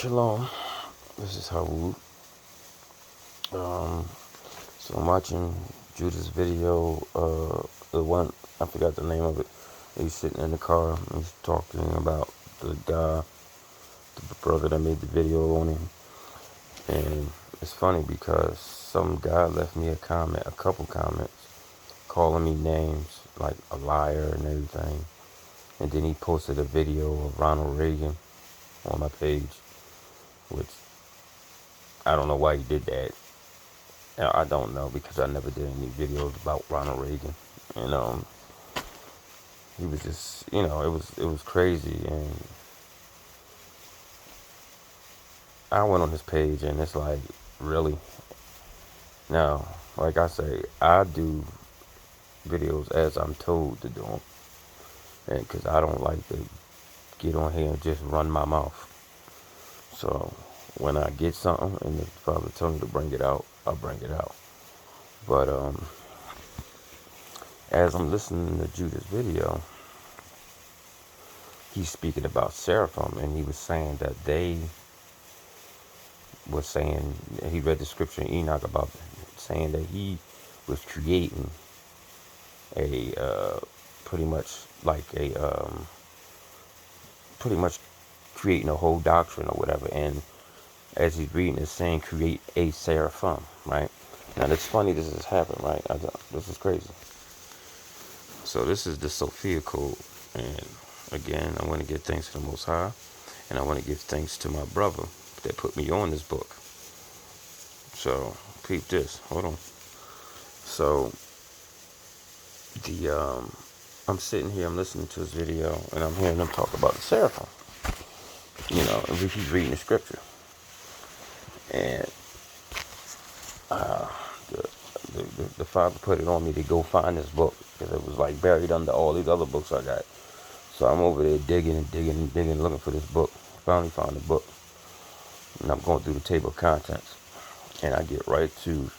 Shalom. This is Hawud. So I'm watching Judah's video. The one I forgot the name of it. He's sitting in the car. And he's talking about the guy, the brother that made the video on him. And it's funny because some guy left me a couple comments, calling me names like a liar and everything. And then he posted a video of Ronald Reagan on my page, which I don't know why he did that. I don't know because I never did any videos about Ronald Reagan, and he was just, it was crazy, and I went on his page, and it's like, really? Now, like I say, I do videos as I'm told to do them, and because I don't like to get on here and just run my mouth. So when I get something and the Father told me to bring it out, I'll bring it out. But as I'm listening to Judah's video, he's speaking about seraphim, and he was saying that he read the scripture in Enoch about saying that he was creating pretty much creating a whole doctrine or whatever. And as he's reading, it's saying create a seraphim, right? Now it's funny this has happened, right? This is crazy. So this is the Sofia code, and again, I want to give thanks to the Most High, and I want to give thanks to my brother that put me on this book. So peep this. Hold on. So I'm sitting here, I'm listening to his video, and I'm hearing him talk about the seraphim. And he's reading the scripture, and the Father put it on me to go find this book because it was like buried under all these other books I got. So I'm over there digging, looking for this book. Finally found the book, and I'm going through the table of contents, and I get right to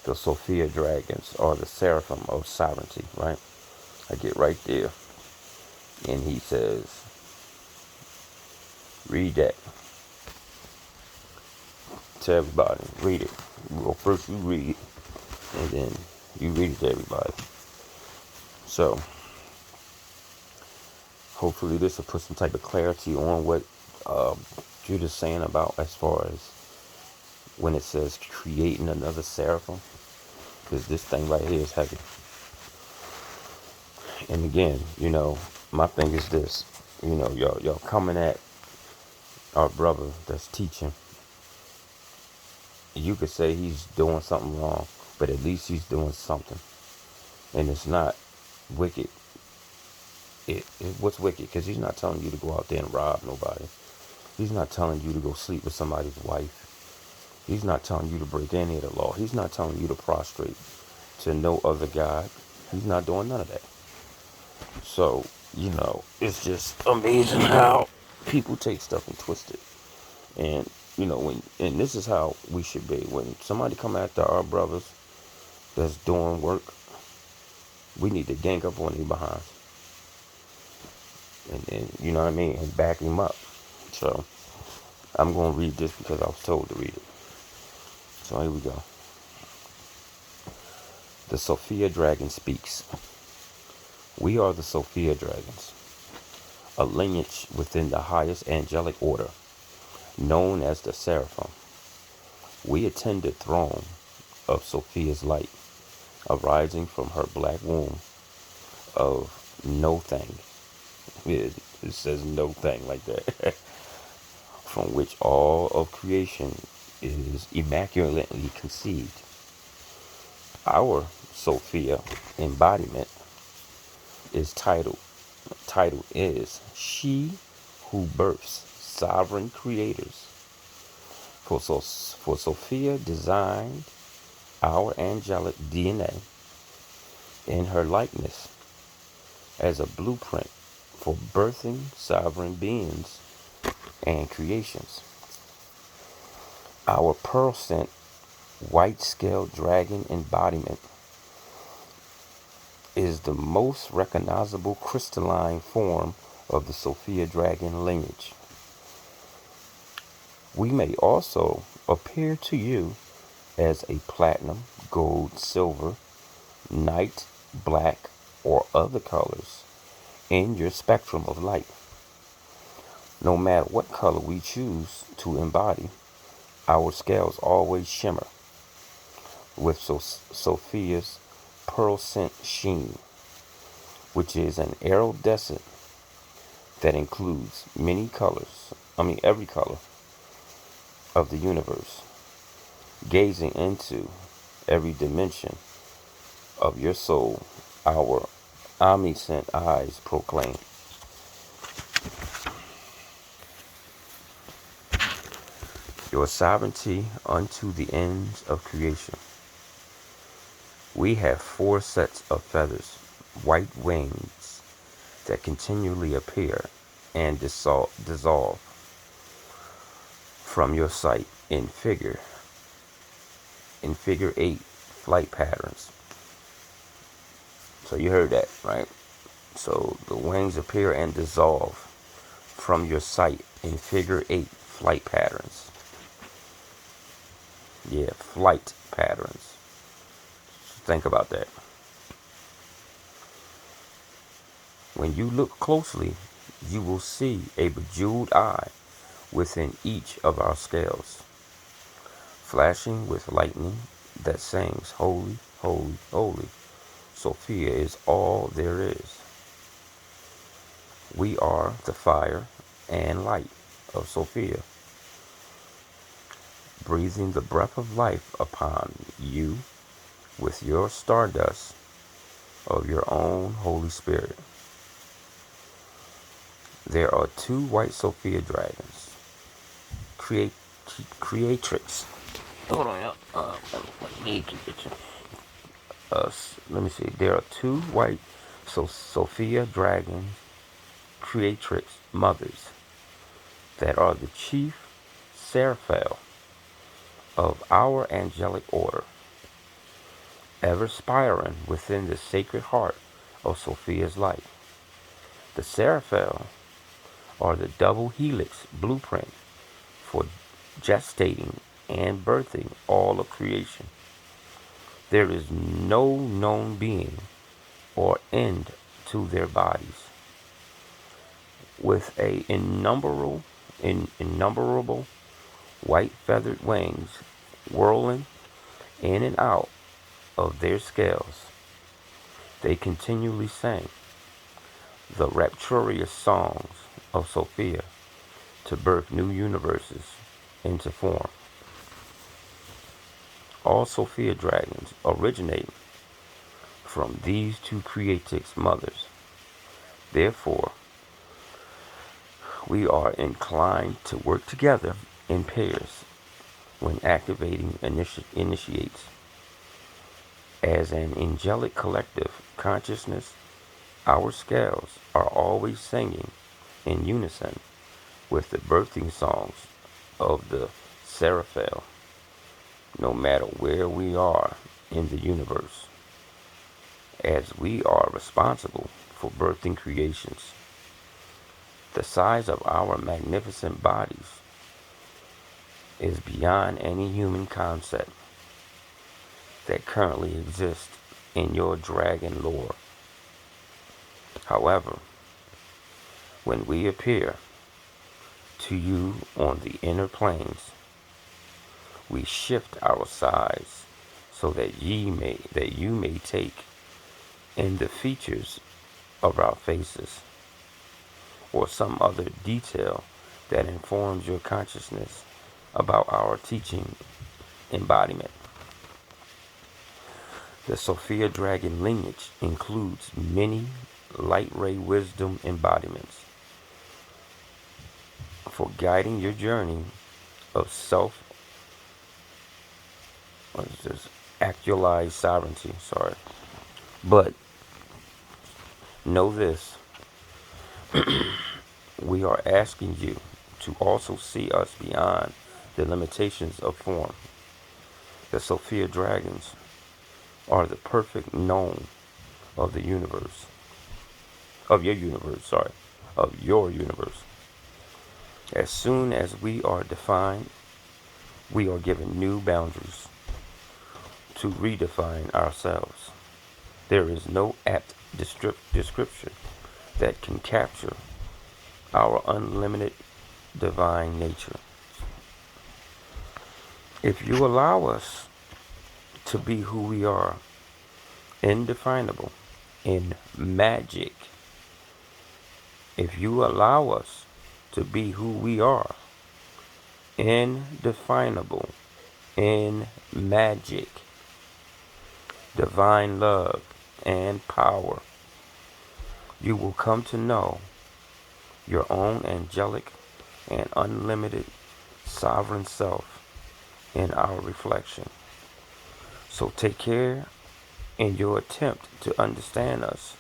the Sofia Dragons, or the seraphim of sovereignty, right? I get right there, and he says, read that. To everybody, read it. Well, first you read it, and then you read it to everybody. So hopefully this will put some type of clarity on what Judah's saying about as far as when it says creating another seraphim, because this thing right here is heavy. And again, my thing is this, y'all coming at our brother that's teaching. You could say he's doing something wrong, but at least he's doing something, and it's not wicked. What's wicked? Because he's not telling you to go out there and rob nobody. He's not telling you to go sleep with somebody's wife. He's not telling you to break any of the law. He's not telling you to prostrate to no other God. He's not doing none of that. So, it's just amazing how people take stuff and twist it. And, and this is how we should be. When somebody come after our brothers that's doing work, we need to gang up on their behinds. And you know what I mean? And back him up. So, I'm going to read this because I was told to read it. So, here we go. The Sofia Dragon speaks. We are the Sofia Dragons, a lineage within the highest angelic order, known as the seraphim. We attend the throne of Sophia's light, arising from her black womb of no thing. It says no thing like that. From which all of creation is immaculately conceived. Our Sophia embodiment is titled is She Who Births Sovereign Creators. For Sophia designed our angelic DNA in her likeness as a blueprint for birthing sovereign beings and creations. Our pearl scent white-scaled dragon embodiment is the most recognizable crystalline form of the Sofia dragon lineage. We may also appear to you as a platinum, gold, silver, night, black, or other colors in your spectrum of light. No matter what color we choose to embody, our scales always shimmer with Sophia's pearl scent sheen, which is an iridescent that includes every color of the universe, gazing into every dimension of your soul, our omniscient eyes proclaim. Your sovereignty unto the ends of creation. We have 4 sets of feathers, white wings that continually appear and dissolve from your sight in figure 8 flight patterns. So you heard that, right? So the wings appear and dissolve from your sight in figure 8 flight patterns. Yeah, flight patterns. Think about that. When you look closely, you will see a bejeweled eye within each of our scales, flashing with lightning that sings, "Holy, holy, holy, Sophia is all there is." We are the fire and light of Sophia, breathing the breath of life upon you with your stardust of your own Holy Spirit. There are 2 white Sofia dragons, creatrix. Hold on, y'all. Let me see. There are 2 white Sofia dragons, creatrix mothers, that are the chief seraphim of our angelic order, ever spiring within the sacred heart of Sophia's light. The seraphim are the double helix blueprint for gestating and birthing all of creation. There is no known being or end to their bodies. With innumerable white feathered wings whirling in and out of their scales, they continually sing the rapturous songs of Sophia to birth new universes into form. All Sophia dragons originate from these 2 creatrix mothers. Therefore, we are inclined to work together in pairs when activating initiates. As an angelic collective consciousness, our scales are always singing in unison with the birthing songs of the seraphim, no matter where we are in the universe, as we are responsible for birthing creations. The size of our magnificent bodies is beyond any human concept that currently exists in your dragon lore. However, when we appear to you on the inner planes, we shift our size so that you may take in the features of our faces or some other detail that informs your consciousness about our teaching embodiment. The Sophia Dragon lineage includes many light ray wisdom embodiments for guiding your journey of actualized sovereignty. But know this, we are asking you to also see us beyond the limitations of form. The Sophia Dragons are the perfect known of the universe, of your universe. As soon as we are defined, we are given new boundaries to redefine ourselves. There is no apt description that can capture our unlimited divine nature. If you allow us to be who we are, indefinable, in magic, if you allow us to be who we are, indefinable, in magic, divine love, and power, you will come to know your own angelic and unlimited sovereign self in our reflection. So take care in your attempt to understand us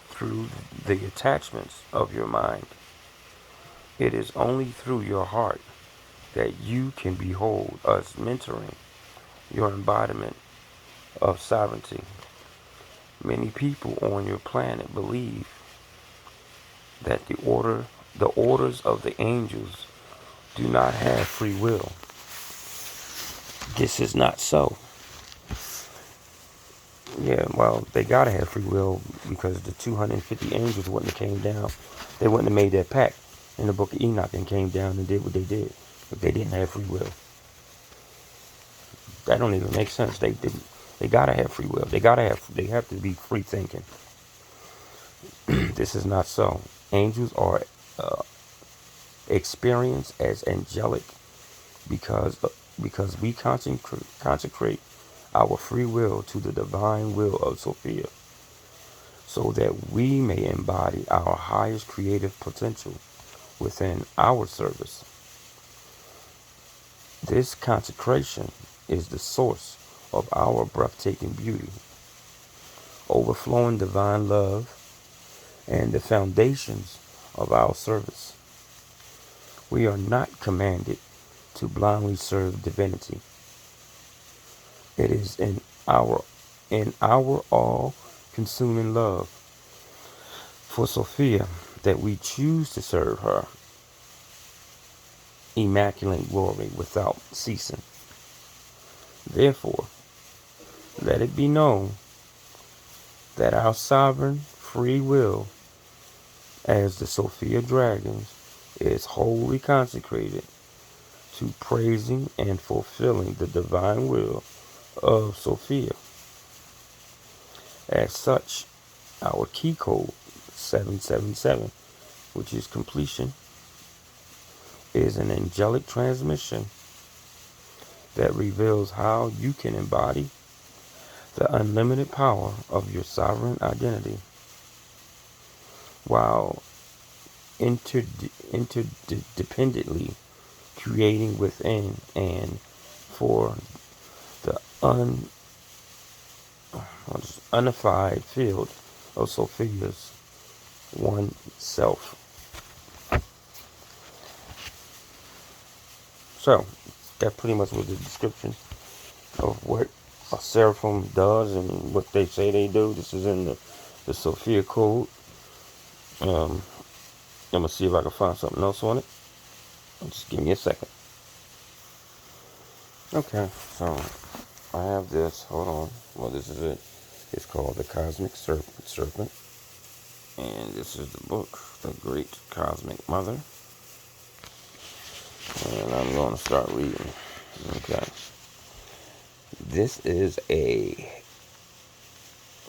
through the attachments of your mind. It is only through your heart that you can behold us mentoring your embodiment of sovereignty. Many people on your planet believe that the orders of the angels do not have free will. This is not so. Yeah, well, they gotta have free will because the 250 angels wouldn't have came down. They wouldn't have made that pact in the book of Enoch and came down and did what they did if they didn't have free will. That don't even make sense. They gotta have free will. They have to be free thinking. This is not so. Angels are experienced as angelic because we consecrate our free will to the divine will of Sophia, so that we may embody our highest creative potential within our service. This consecration is the source of our breathtaking beauty, overflowing divine love, and the foundations of our service. We are not commanded to blindly serve divinity. It is in our all-consuming love for Sophia that we choose to serve her immaculate glory without ceasing. Therefore, let it be known that our sovereign free will as the Sofia Dragons is wholly consecrated to praising and fulfilling the divine will of Sophia. As such, our key code 777, which is completion, is an angelic transmission that reveals how you can embody the unlimited power of your sovereign identity while interdependently creating within and for the unified field of Sophia's one self. So, that pretty much was the description of what a seraphim does and what they say they do. This is in the Sophia Code. I'm going to see if I can find something else on it. Just give me a second. Okay, so I have this. Hold on. Well, this is it. It's called the Cosmic Serpent. And this is the book, The Great Cosmic Mother. And I'm going to start reading. Okay. This is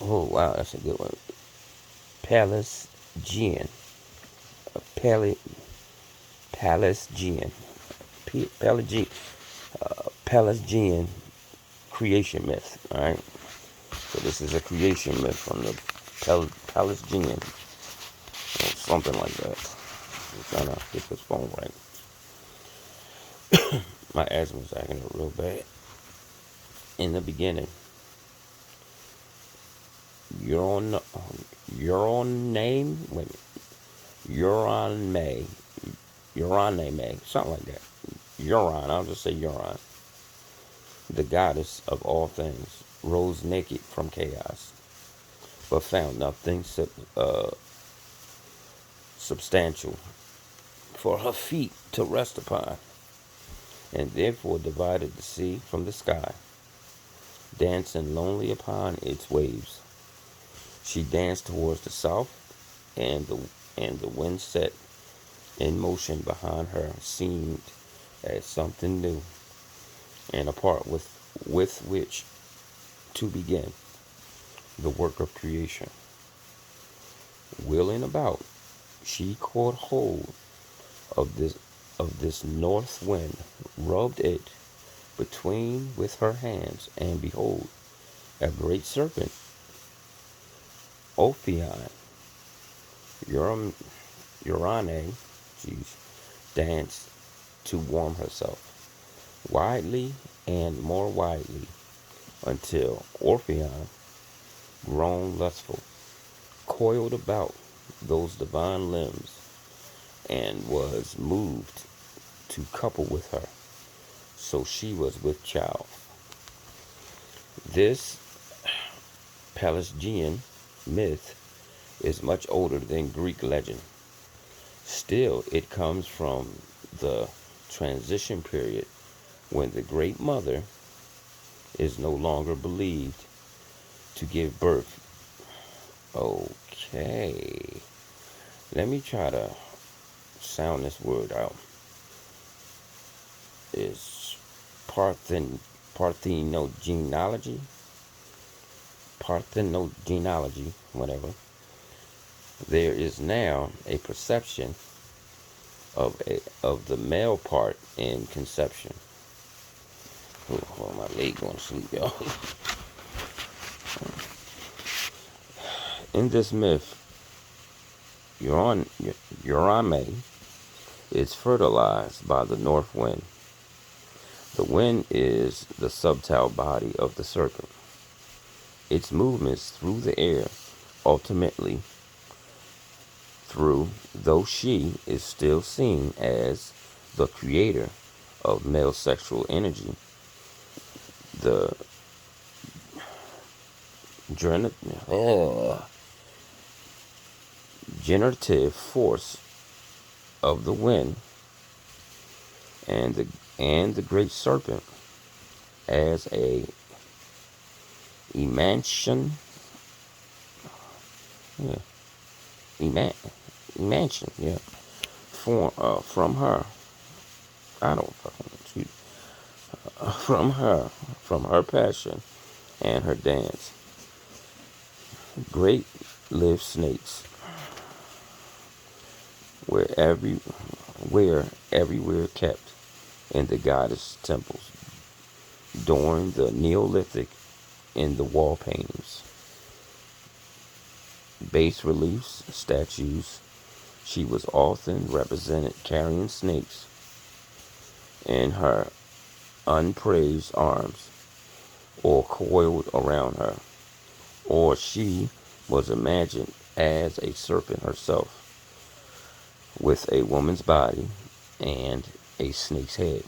oh wow, that's a good one. Pelagian. Pelagian. Pelagian creation myth. Alright. So this is a creation myth from the Pelagian. Or something like that. I'm trying to get this phone right. My asthma's acting up real bad. In the beginning, Uraname, something like that. Uran, I'll just say Uran, the goddess of all things, rose naked from chaos, but found nothing substantial for her feet to rest upon, and therefore divided the sea from the sky, dancing lonely upon its waves. She danced towards the south, and the wind set in motion behind her seemed as something new, and apart with which to begin the work of creation. Wheeling about, she caught hold of this north wind, rubbed it between with her hands, and behold, a great serpent, Ophion, Urane, danced to warm herself, widely and more widely, until Orpheon, grown lustful, coiled about those divine limbs, and was moved to couple with her. So she was with child. This Pelasgian myth is much older than Greek legend. Still, it comes from the transition period when the Great Mother is no longer believed to give birth. Okay. Let me try to sound this word out. It's parthenogenealogy, whatever. There is now a perception of the male part in conception. Oh, my leg going to sleep, y'all. In this myth, Urame is fertilized by the north wind. The wind is the subtile body of the serpent. Its movements through the air, ultimately though she is still seen as the creator of male sexual energy, the generative force of the wind, and the great serpent as a emanation from her. I don't fucking excuse from her passion and her dance. Great live snakes were everywhere kept in the goddess temples during the Neolithic, in the wall paintings, bas reliefs, statues. She was often represented carrying snakes in her upraised arms, or coiled around her, or she was imagined as a serpent herself, with a woman's body and a snake's head.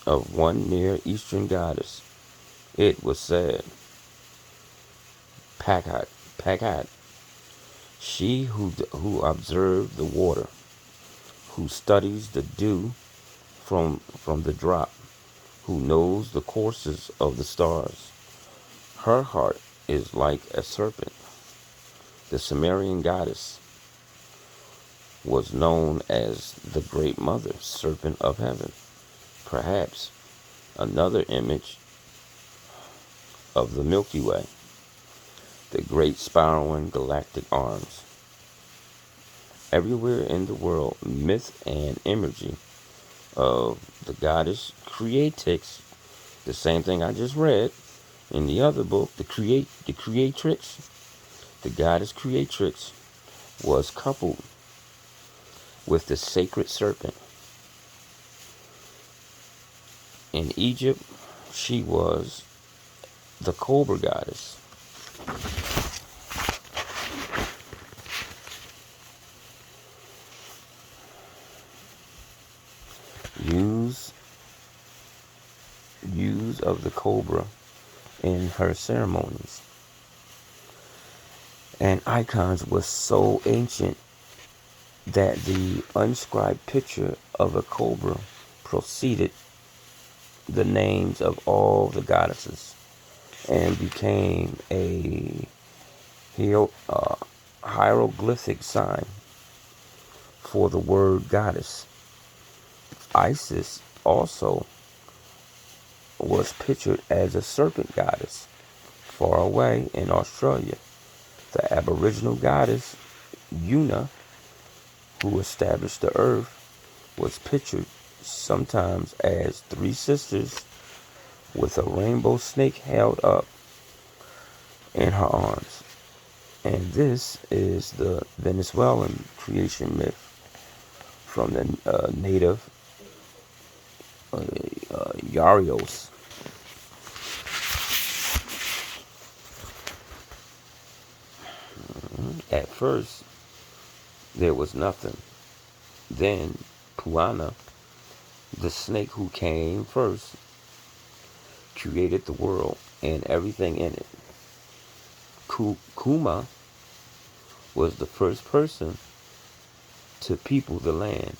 Of one Near Eastern goddess, it was said, Pakat, she who observed the water, who studies the dew from the drop, who knows the courses of the stars. Her heart is like a serpent. The Sumerian goddess was known as the Great Mother, Serpent of Heaven. Perhaps another image of the Milky Way, the great spiraling galactic arms. Everywhere in the world, myth and imagery of the goddess creatrix, the same thing I just read in the other book, the creatrix, the goddess creatrix, was coupled with the sacred serpent. In Egypt, she was the cobra goddess. Use of the cobra in her ceremonies and icons was so ancient that the unscribed picture of a cobra preceded the names of all the goddesses and became a hieroglyphic sign for the word goddess. Isis also was pictured as a serpent goddess far away in Australia. The Aboriginal goddess Una, who established the earth, was pictured sometimes as three sisters with a rainbow snake held up in her arms. And this is the Venezuelan creation myth from the native Yarios. At first, there was nothing. Then Puana, the snake who came first, created the world and everything in it. Kuma was the first person to people the land.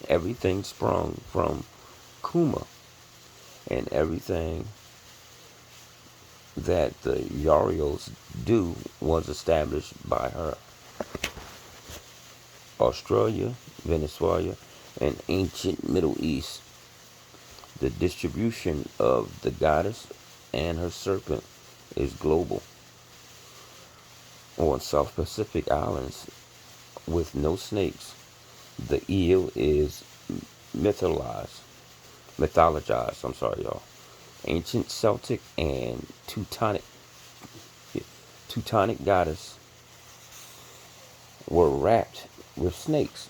Everything sprung from Kuma, and everything that the Yarios do was established by her. Australia, Venezuela, and ancient Middle East. The distribution of the goddess and her serpent is global. On South Pacific Islands, with no snakes, the eel is mythologized. I'm sorry, y'all. Ancient Celtic and Teutonic goddess were wrapped with snakes.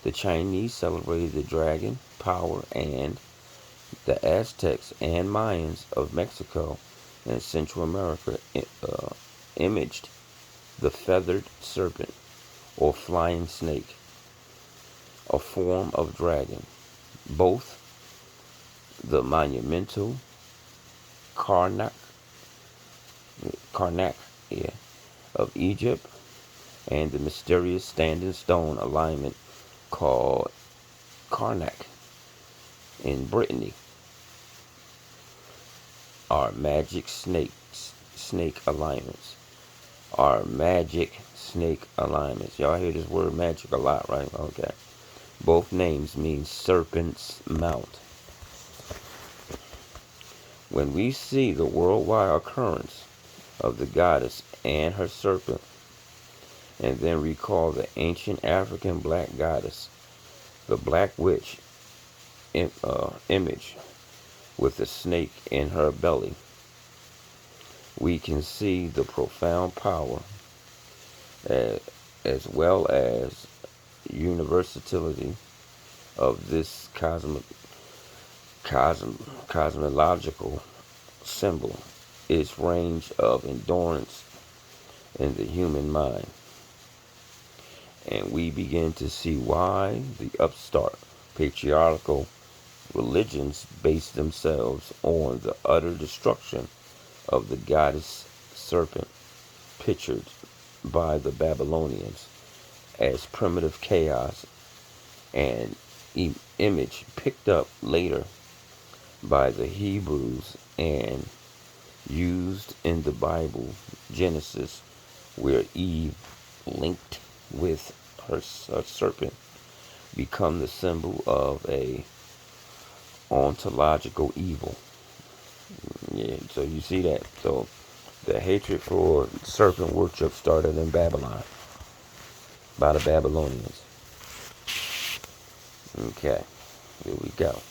The Chinese celebrated the dragon power, and the Aztecs and Mayans of Mexico and Central America imaged the feathered serpent or flying snake, a form of dragon. Both the monumental Karnak of Egypt and the mysterious standing stone alignment called Karnak in Brittany are magic snake alignments. Y'all hear this word magic a lot, right? Okay. Both names mean serpent's mount. When we see the worldwide occurrence of the goddess and her serpent, and then recall the ancient African black goddess, the black witch image with the snake in her belly, we can see the profound power as well as universality of this cosmological symbol, its range of endurance in the human mind. And we begin to see why the upstart patriarchal religions base themselves on the utter destruction of the goddess serpent, pictured by the Babylonians as primitive chaos, and image picked up later by the Hebrews and used in the Bible, Genesis, where Eve, linked with her serpent, become the symbol of a ontological evil. Yeah, so you see that. So the hatred for serpent worship started in Babylon by the Babylonians. Okay, here we go.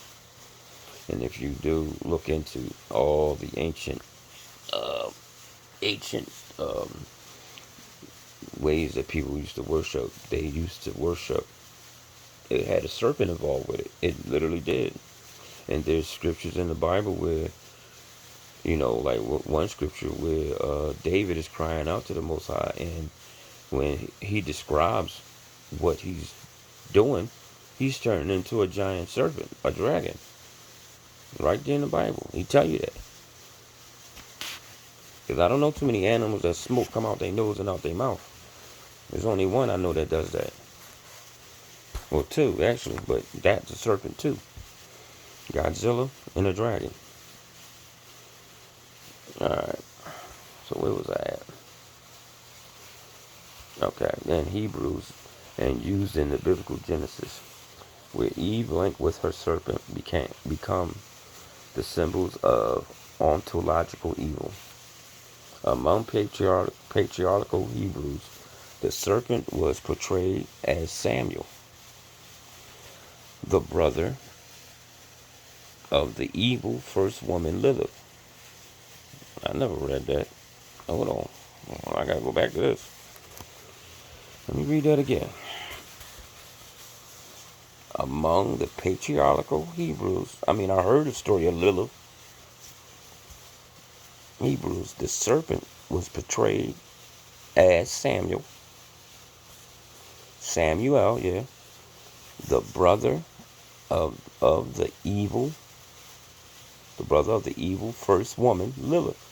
And if you do look into all the ancient ways that people used to worship, it had a serpent involved with it. It literally did. And there's scriptures in the Bible where, like one scripture where David is crying out to the Most High, and when he describes what he's doing, he's turning into a giant serpent, a dragon. Right there in the Bible. He tell you that. Because I don't know too many animals that smoke come out their nose and out their mouth. There's only one I know that does that. Well, two, actually, but that's a serpent, too. Godzilla and a dragon. Alright, so where was I at? Okay, then Hebrews, and used in the biblical Genesis, where Eve linked with her serpent become the symbols of ontological evil. Among patriarchal Hebrews, the serpent was portrayed as Samuel, the brother of the evil first woman Lilith. I never read that. Hold on. I gotta go back to this. Let me read that again. Among the patriarchal Hebrews, I heard the story of Lilith. Hebrews, the serpent was portrayed as Samuel. Samuel, yeah. The brother of the evil, first woman, Lilith.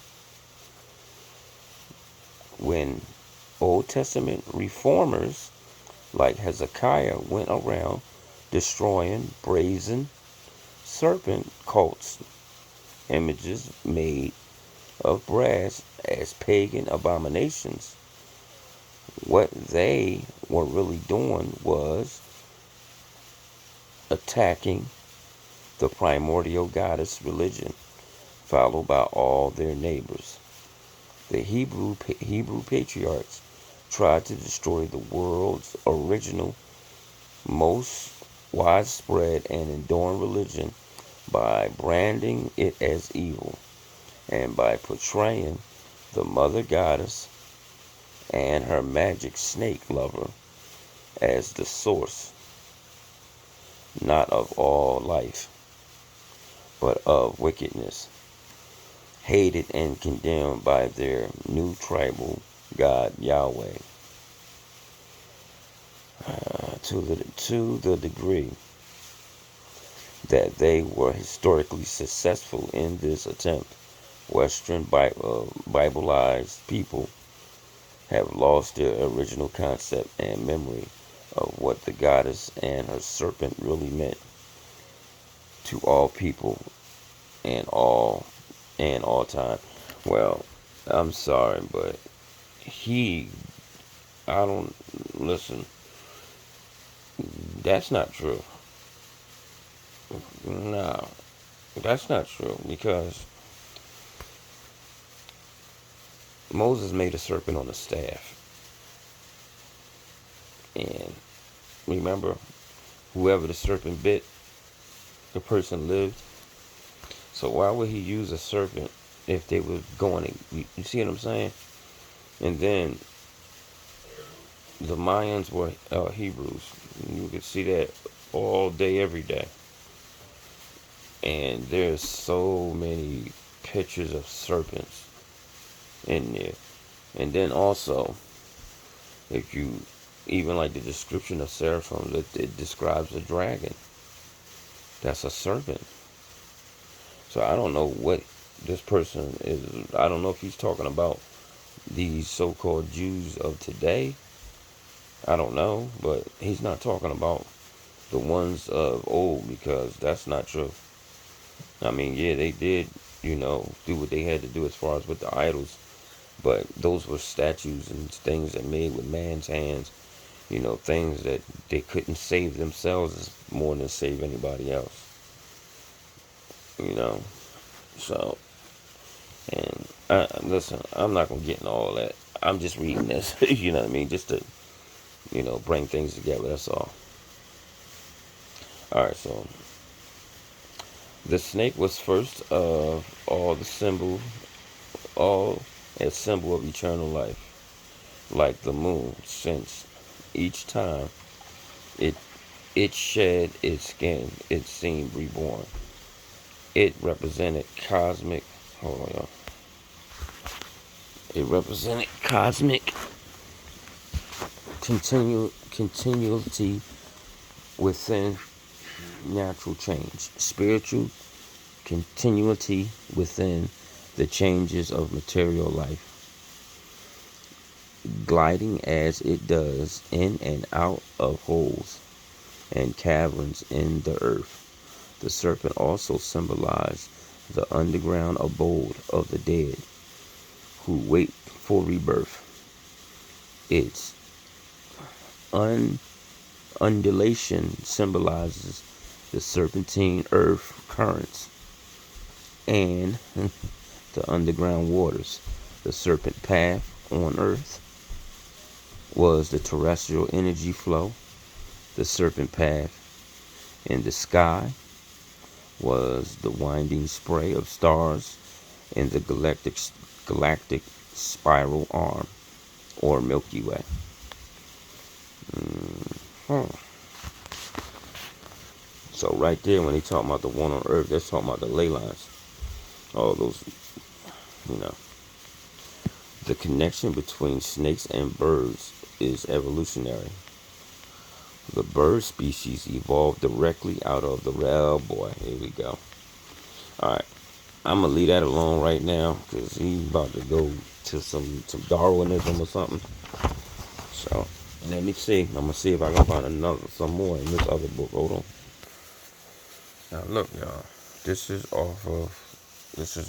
When Old Testament reformers like Hezekiah went around destroying brazen serpent cults, images made of brass as pagan abominations, what they were really doing was attacking the primordial goddess religion, followed by all their neighbors. The Hebrew patriarchs tried to destroy the world's original, most widespread and enduring religion by branding it as evil and by portraying the mother goddess and her magic snake lover as the source, not of all life, but of wickedness, hated and condemned by their new tribal god Yahweh. To the degree that they were historically successful in this attempt, Western Bibleized people have lost their original concept and memory of what the goddess and her serpent really meant to all people and all time. Well, I'm sorry, but I don't listen. That's not true. No, that's not true because Moses made a serpent on a staff, and remember, whoever the serpent bit, the person lived. So why would he use a serpent if they were going? You see what I'm saying? And then the Mayans were Hebrews. You could see that all day, every day. And there's so many pictures of serpents in there. And then also, if you even like the description of seraphim, it describes a dragon. That's a serpent. So I don't know what this person is. I don't know if he's talking about these so-called Jews of today. I don't know, but he's not talking about the ones of old because that's not true. Yeah, they did, do what they had to do as far as with the idols, but those were statues and things that made with man's hands, things that they couldn't save themselves more than save anybody else, So, and listen, I'm not gonna get into all that. I'm just reading this, you know what I mean, just to, bring things together. That's all. All right, so the snake was first of all all a symbol of eternal life, like the moon, since each time it it shed its skin, it seemed reborn. It represented cosmic. Hold on, y'all. It represented cosmic continuity within natural change, spiritual continuity within the changes of material life, gliding as it does in and out of holes and caverns in the earth. The serpent also symbolized the underground abode of the dead who wait for rebirth. Its undulation symbolizes the serpentine earth currents and the underground waters. The serpent path on earth was the terrestrial energy flow. The serpent path in the sky was the winding spray of stars in the galactic spiral arm or Milky Way. So right there, when they talk about the one on Earth, they're talking about the ley lines. All those, you know. The connection between snakes and birds is evolutionary. The bird species evolved directly out of the... Oh boy, here we go. Alright, I'm going to leave that alone right now because he's about to go to some Darwinism or something. So, let me see. I'm going to see if I can find some more in this other book. Hold on. Now look, y'all. This is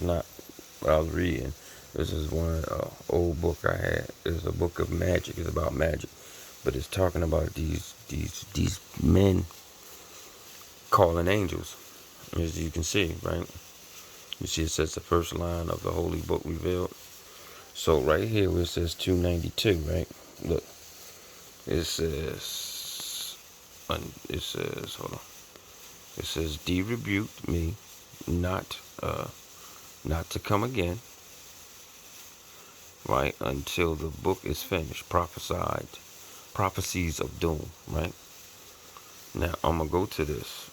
not what I was reading. This is one old book I had. It's a book of magic. It's about magic. But it's talking about these men calling angels. As you can see, right? You see it says the first line of the holy book revealed. So right here where it says 292, right? Look. It says, hold on. It says, "D rebuked me not to come again, right, until the book is finished. Prophecies of doom," right? Now, I'm going to go to this.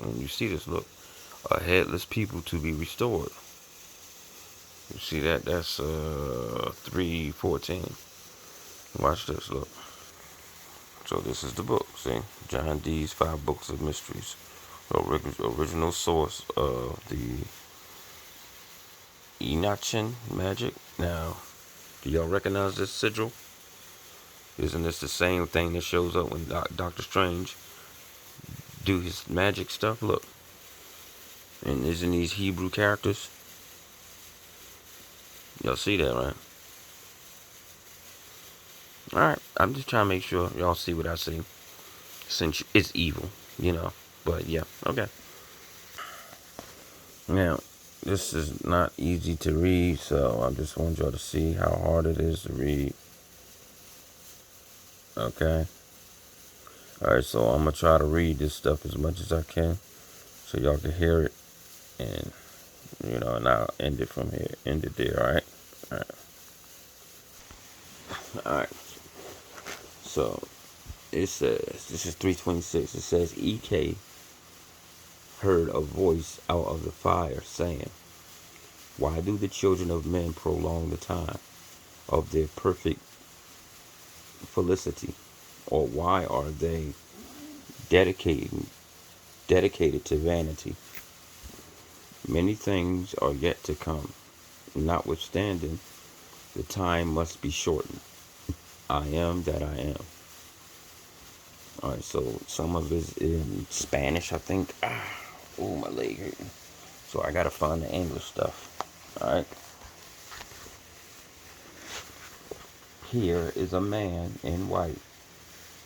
And you see this, look. A headless people to be restored. You see that? That's 3:14. Watch this, look. So this is the book, see? John Dee's 5 Books of Mysteries. Original source of the Enochian magic. Now, do y'all recognize this sigil? Isn't this the same thing that shows up when Doctor Strange do his magic stuff? Look. And isn't these Hebrew characters? Y'all see that, right? Alright, I'm just trying to make sure y'all see what I see. Since it's evil, you know. But yeah, okay. Now, this is not easy to read, so I just want y'all to see how hard it is to read. Okay. Alright, so I'm going to try to read this stuff as much as I can so y'all can hear it. And, you know, and I'll end it from here. End it there, alright? Alright. So, it says, this is 326. It says, E.K. heard a voice out of the fire saying, "Why do the children of men prolong the time of their perfect felicity? Or why are they dedicated to vanity? Many things are yet to come. Notwithstanding, the time must be shortened. I am that I am." Alright, so some of it is in Spanish, I think. Oh, my leg hurting. So I gotta find the English stuff. Alright. "Here is a man in white,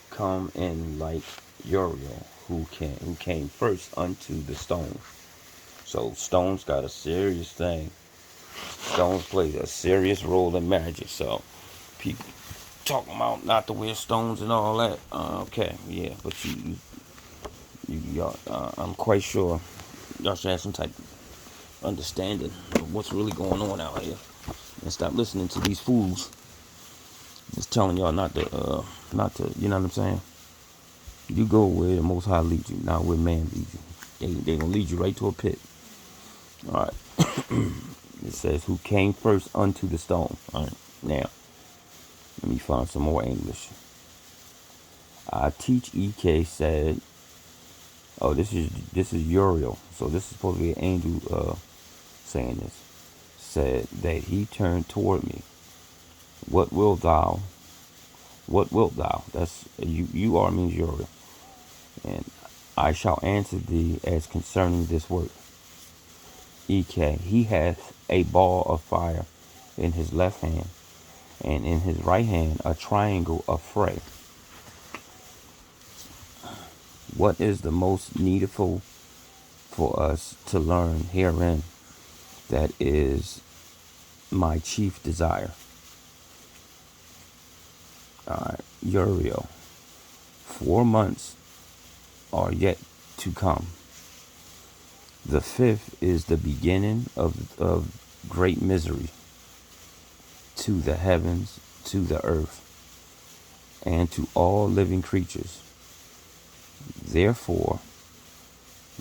come in like Uriel, who came first unto the stone." So stones got a serious thing. Stones play a serious role in magic. So people talking about not to wear stones and all that. Okay, yeah, but y'all, I'm quite sure y'all should have some type of understanding of what's really going on out here, and stop listening to these fools. Just telling y'all not to, you know what I'm saying? You go where the Most High leads you, not where man leads you. They gonna lead you right to a pit. All right. It says, "Who came first unto the stone." All right. Now, let me find some more English. I teach EK said, oh, this is Uriel. So this is supposed to be an angel saying this. Said that he turned toward me. What wilt thou? What wilt thou? That's you are means Uriel. And I shall answer thee as concerning this work. EK, he hath a ball of fire in his left hand, and in his right hand a triangle of fray. What is the most needful for us to learn herein? That is my chief desire. Uriel, 4 months are yet to come. The fifth is the beginning of great misery to the heavens, to the earth, and to all living creatures. Therefore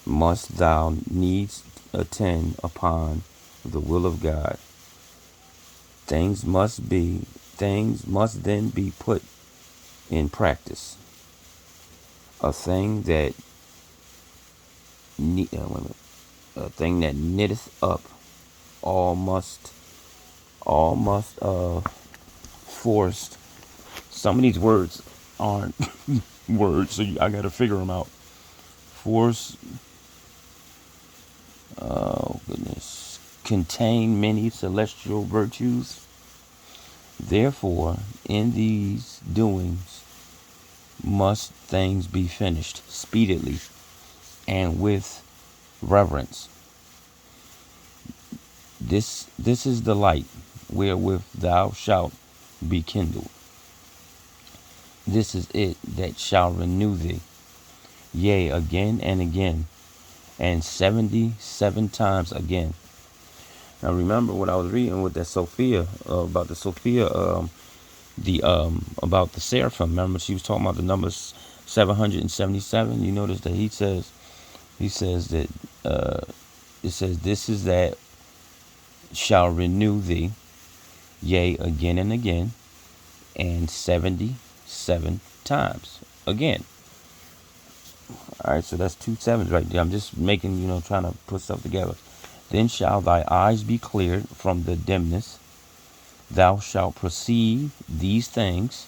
must thou needs attend upon the will of God. Things must then be put in practice. A thing that a thing that knitteth up all must forced. Some of these words aren't words, so I gotta figure them out. Force, oh goodness, contain many celestial virtues. Therefore, in these doings must things be finished speedily and with reverence. This is the light wherewith thou shalt be kindled. This is it that shall renew thee, yea, again and again, and 77 times again. Now remember what I was reading with that Sophia, about the Sophia, about the seraphim. Remember she was talking about the numbers 777. You notice that he says that it says, this is that shall renew thee, yea, again and again, and 77 times again. All right, so that's 2 sevens right there. I'm just making, trying to put stuff together. Then shall thy eyes be cleared from the dimness. Thou shalt perceive these things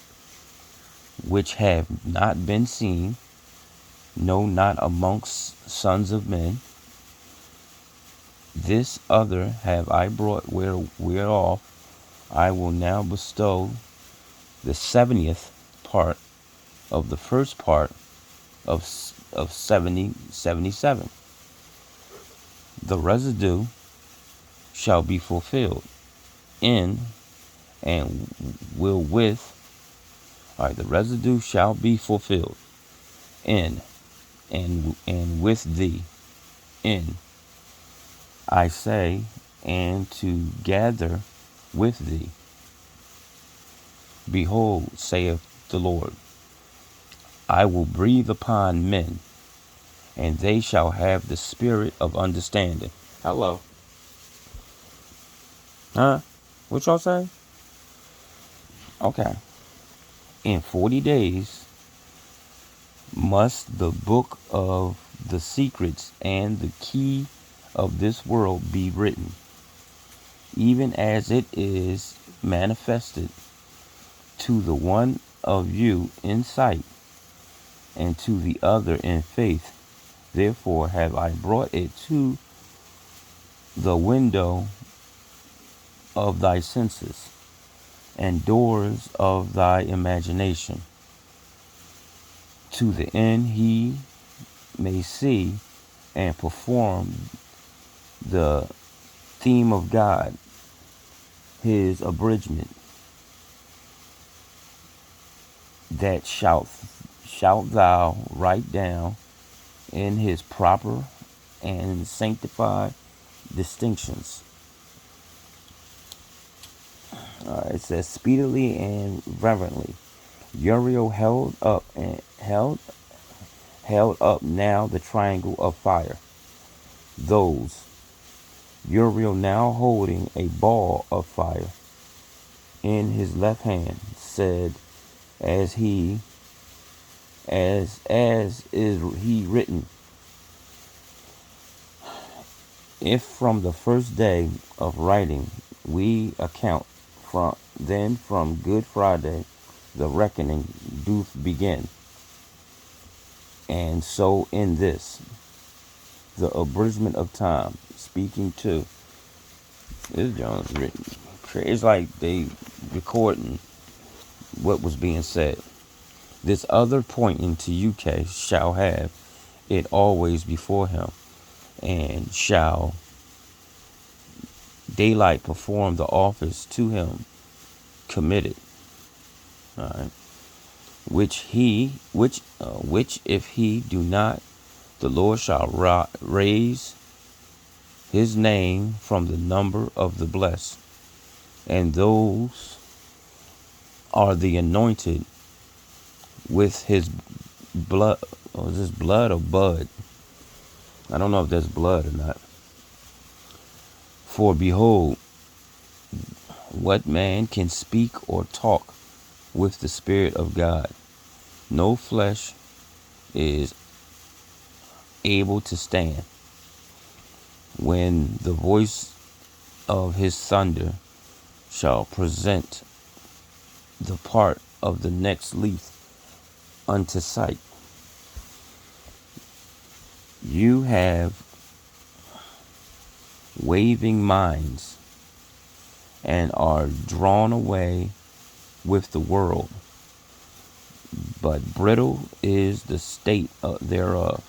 which have not been seen, no, not amongst sons of men. This other have I brought, whereof I will now bestow the 70th part of the first part of 77. The residue shall be fulfilled in and will with. All right, the residue shall be fulfilled in and with thee in. I say, and to gather with thee. Behold, saith the Lord, I will breathe upon men, and they shall have the spirit of understanding. Hello. Huh? What y'all say? Okay. In 40 days must the book of the secrets and the key of this world be written, even as it is manifested to the one of you in sight, and to the other in faith. Therefore have I brought it to the window of thy senses and doors of thy imagination, to the end he may see and perform the theme of God, his abridgment, that shalt thou write down in his proper and sanctified distinctions. It says speedily and reverently. Uriel held up now the triangle of fire. Those Uriel now holding a ball of fire in his left hand said, as is he written, if from the first day of writing we account from Good Friday the reckoning doth begin. And so in this, the abridgment of time, speaking to, this Jones written. It's like they recording what was being said. This other pointing to UK shall have it always before him, and shall daylight perform the office to him committed. All right. Which if he do not, the Lord shall raise his name from the number of the blessed, and those are the anointed with his blood. Or is this blood or bud? I don't know if that's blood or not. For behold, what man can speak or talk with the Spirit of God? No flesh is able to stand when the voice of his thunder shall present the part of the next leaf unto sight. You have waving minds and are drawn away with the world, but brittle is the state thereof.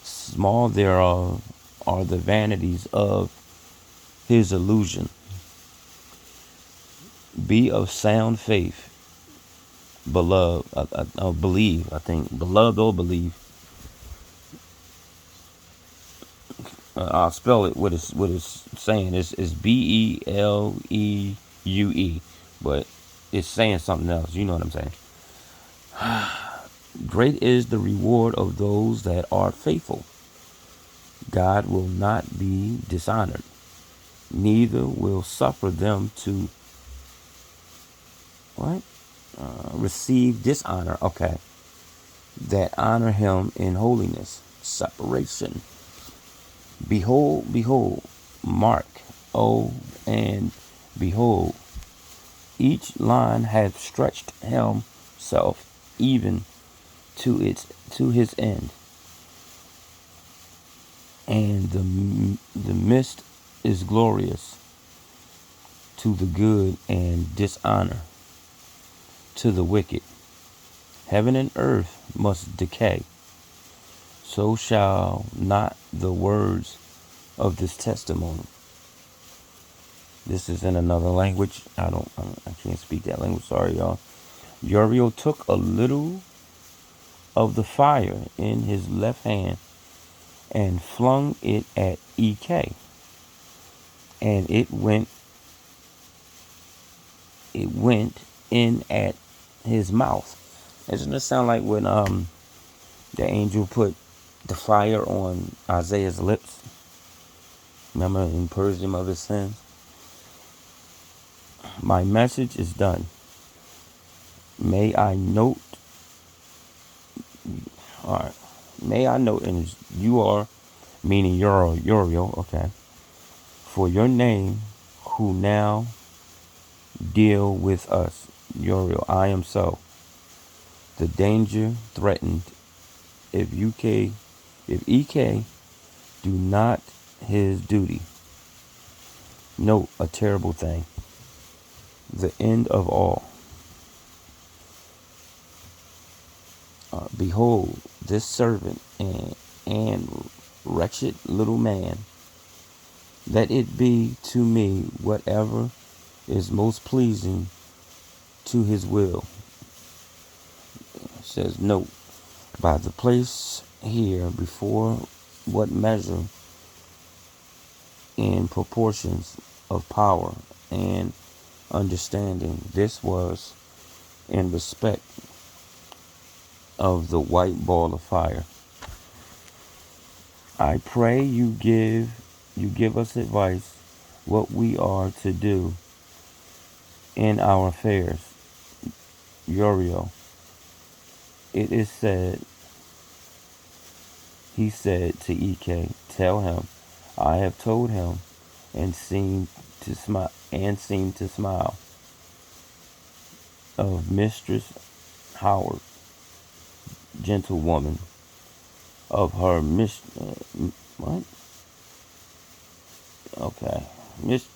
Small thereof are the vanities of his illusion. Be of sound faith, beloved. Believe. I think beloved or believe. I'll spell it. What it's saying is BELEUE, but it's saying something else. You know what I'm saying? Great is the reward of those that are faithful. God will not be dishonored, neither will suffer them to what? Receive dishonor. Okay. That honor him in holiness. Separation. Behold, mark, oh, and behold, each line hath stretched himself even to his end, and the mist is glorious to the good and dishonor to the wicked. Heaven and earth must decay, so shall not the words of this testimony. This is in another language. I can't speak that language. Sorry, y'all. Uriel took a little of the fire in his left hand and flung it at EK, and it went in at his mouth. Doesn't it sound like when the angel put the fire on Isaiah's lips? Remember, and purged him of his sins. My message is done. May I note, all right. May I note, and you are, meaning Uriel, okay. For your name, who now deal with us, Uriel, I am so. The danger threatened. If EK do not his duty. Note a terrible thing. The end of all. Behold, this servant and wretched little man. Let it be to me whatever is most pleasing to his will. It says, note, by the place here before what measure in proportions of power and understanding. This was in respect of the white ball of fire. I pray you give us advice what we are to do in our affairs. Uriel. It is said, he said to EK, tell him, I have told him, and seemed to smile of Mistress Howard. gentlewoman, of her what? Okay, Miss.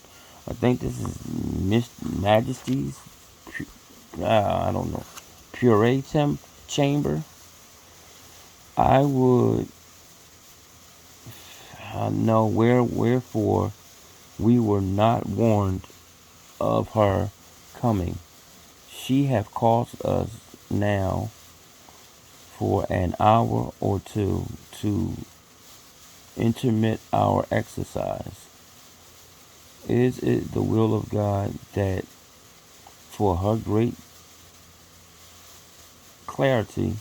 I think this is Miss Majesty's. I don't know. Puree chamber. I would know wherefore we were not warned of her coming. She hath caused us now for an hour or two to intermit our exercise. Is it the will of God that for her great clarity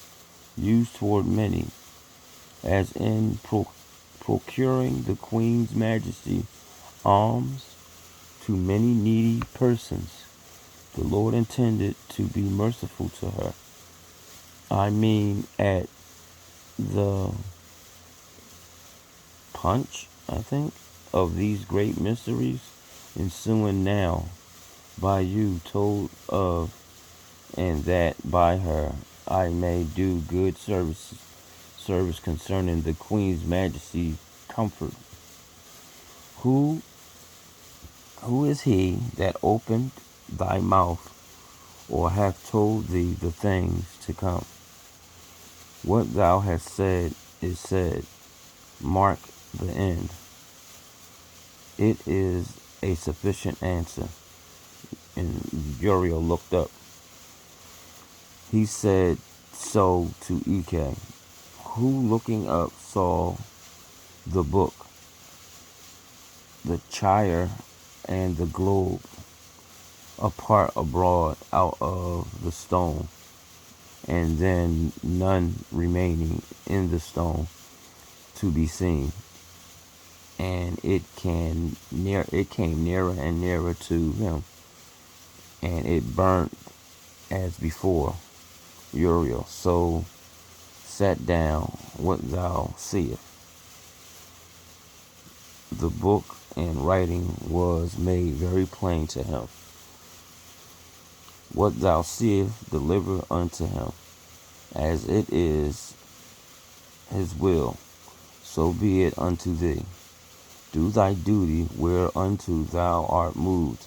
used toward many, as in procuring the Queen's Majesty alms to many needy persons, the Lord intended to be merciful to her? I mean, at the punch, I think, of these great mysteries ensuing now by you told of, and that by her I may do good service concerning the Queen's Majesty's comfort. Who who is he that opened thy mouth, or hath told thee the things to come? What thou hast said is said. Mark the end. It is a sufficient answer. And Uriel looked up. He said so to Ek, who looking up saw the book, the chair, and the globe apart abroad out of the stone, and then none remaining in the stone to be seen. And it came nearer and nearer to him, and it burnt as before. Uriel so sat down. What thou seest. The book and writing was made very plain to him. What thou seest, deliver unto him, as it is his will, so be it unto thee. Do thy duty whereunto thou art moved,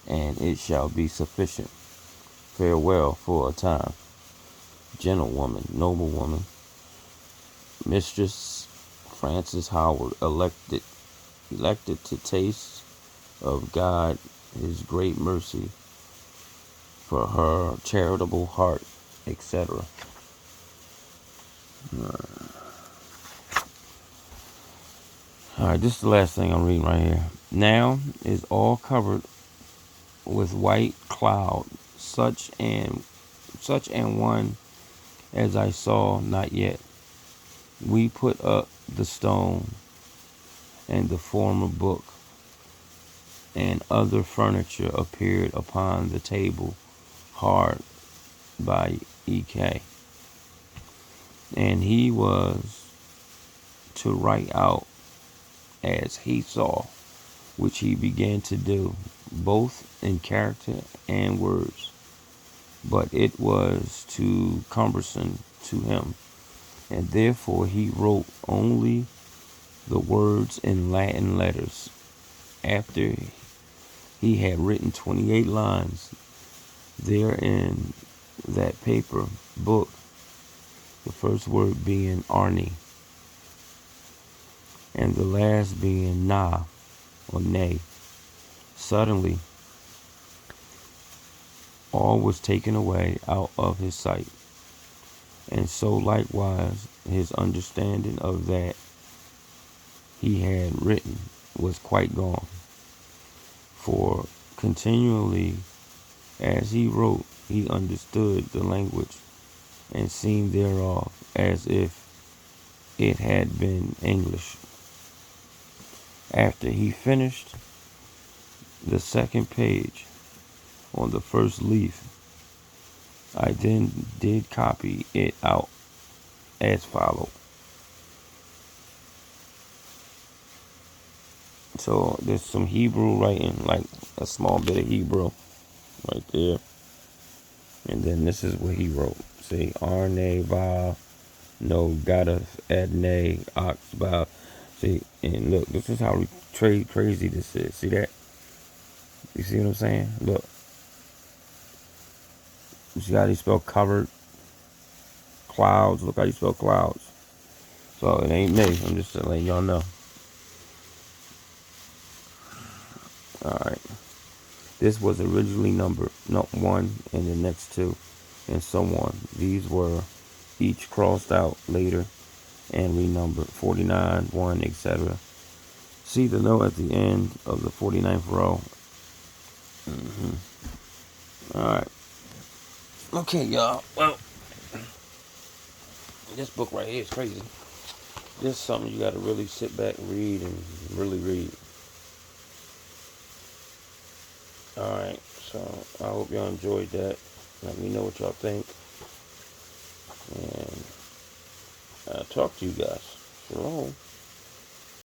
and it shall be sufficient. Farewell for a time. Gentlewoman, noblewoman, Mistress Frances Howard, elected to taste of God his great mercy for her charitable heart, etc. Alright, this is the last thing I'm reading right here. Now is all covered with white cloud, such an one as I saw not yet. We put up the stone and the former book and other furniture appeared upon the table hard by Ek. And he was to write out as he saw, which he began to do, both in character and words. But it was too cumbersome to him, and therefore he wrote only the words in Latin letters. After he had written 28 lines there in that paper book, the first word being Arni, and the last being Na, or Nay. Suddenly, all was taken away out of his sight, and so likewise his understanding of that he had written was quite gone. For continually as he wrote, he understood the language and seemed thereof as if it had been English. After he finished the second page on the first leaf, I then did copy it out as follows. So there's some Hebrew writing, like a small bit of Hebrew right there. And then this is what he wrote. See, Arne, Va, No, Gotta, Adne, Ox, Va. See, and look, this is how crazy this is. See that? You see what I'm saying? Look. You see how they spell covered? Clouds. Look how you spell clouds. So it ain't me. I'm just letting y'all know. Alright. This was originally numbered, not 1 and the next 2, and so on. These were each crossed out later and renumbered. 49, 1, etc. See the note at the end of the 49th row. Alright. Okay, y'all. Well, this book right here is crazy. This is something you got to really sit back and read and really read. Alright, so I hope y'all enjoyed that. Let me know what y'all think. And I'll talk to you guys. Shalom.